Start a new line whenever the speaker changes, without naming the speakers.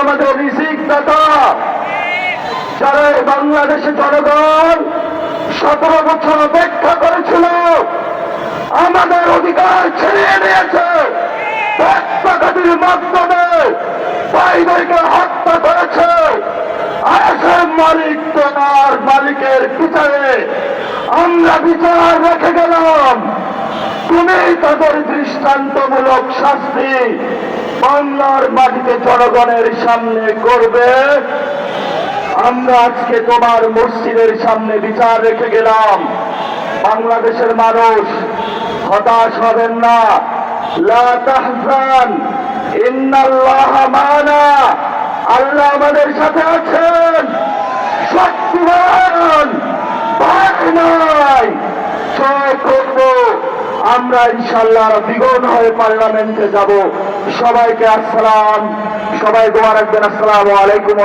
আমাদের রিজিক দাতা, যারা বাংলাদেশের জনগণ 17 বছর অপেক্ষা করেছিল, আমাদের অধিকার ছিনিয়ে নিয়েছে, রক্তঘাতির মাধ্যমে ভাইদেরকে হত্যা করেছে। আসাম মালিক তোমার মালিকের বিচারে আমরা বিচার রেখে গেলাম, তুমি তাদের দৃষ্টান্তমূলক শাস্তি বাংলার মাটিতে জনগণের সামনে করবে। আমরা আজকে তোমার মসজিদের সামনে বিচার রেখে গেলাম। বাংলাদেশের মানুষ হতাশ হবেন না, লা তাহজান ইন্নাল্লাহা মা'না, আল্লাহ আমাদের সাথে আছেন, শক্তিমান, ভয় নাই। জয় করব আমরা ইনশাআল্লাহ, দ্বিগুণ হয়ে পার্লামেন্টে যাব। সবাইকে আসসালাম, সবাই দোয়া রাখবেন। আসসালামু আলাইকুম।